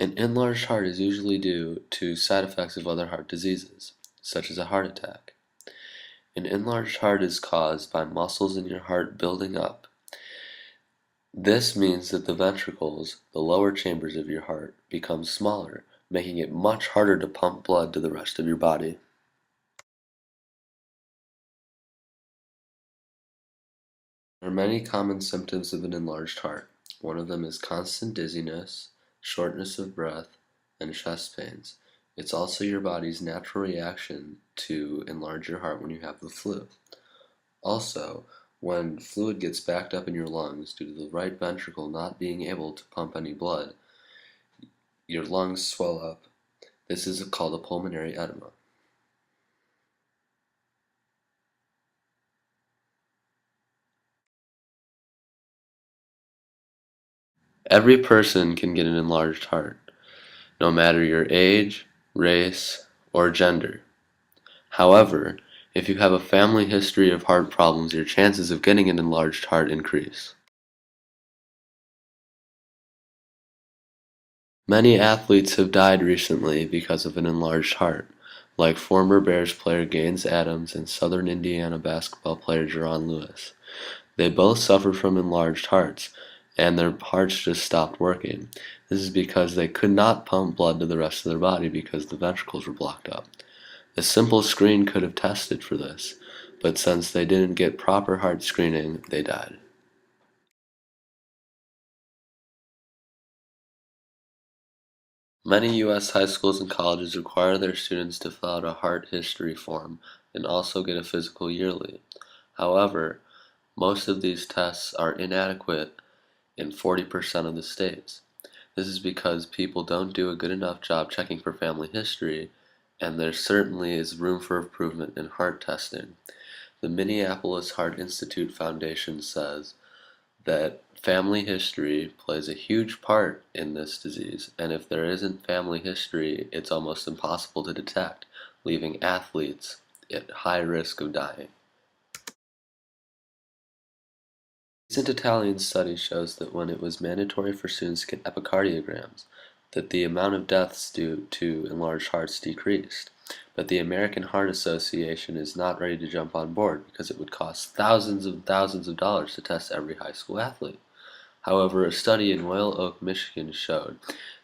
An enlarged heart is usually due to side effects of other heart diseases, such as a heart attack. An enlarged heart is caused by muscles in your heart building up. This means that the ventricles, the lower chambers of your heart, become smaller, making it much harder to pump blood to the rest of your body. There are many common symptoms of an enlarged heart. One of them is constant dizziness, shortness of breath, and chest pains. It's also your body's natural reaction to enlarge your heart when you have the flu. Also, when fluid gets backed up in your lungs due to the right ventricle not being able to pump any blood, your lungs swell up. This is called a pulmonary edema. Every person can get an enlarged heart, no matter your age, race, or gender. However, if you have a family history of heart problems, your chances of getting an enlarged heart increase. Many athletes have died recently because of an enlarged heart, like former Bears player Gaines Adams and Southern Indiana basketball player Jerron Lewis. They both suffered from enlarged hearts, and their hearts just stopped working. This is because they could not pump blood to the rest of their body because the ventricles were blocked up. A simple screen could have tested for this, but since they didn't get proper heart screening, they died. Many U.S. high schools and colleges require their students to fill out a heart history form and also get a physical yearly. However, most of these tests are inadequate in 40% of the states. This is because people don't do a good enough job checking for family history, and there certainly is room for improvement in heart testing. The Minneapolis Heart Institute Foundation says that family history plays a huge part in this disease, and if there isn't family history, it's almost impossible to detect, leaving athletes at high risk of dying. A recent Italian study shows that when it was mandatory for students to get echocardiograms, that the amount of deaths due to enlarged hearts decreased. But the American Heart Association is not ready to jump on board because it would cost thousands of dollars to test every high school athlete. However, a study in Royal Oak, Michigan showed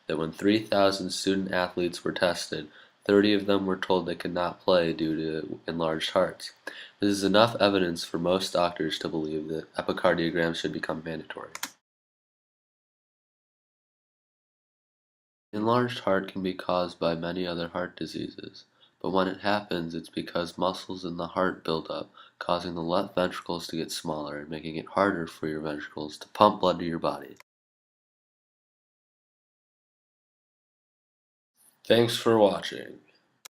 that when 3,000 student athletes were tested, 30 of them were told they could not play due to enlarged hearts. This is enough evidence for most doctors to believe that echocardiograms should become mandatory. Enlarged heart can be caused by many other heart diseases, but when it happens, it's because muscles in the heart build up, causing the left ventricles to get smaller and making it harder for your ventricles to pump blood to your body. Thanks for watching.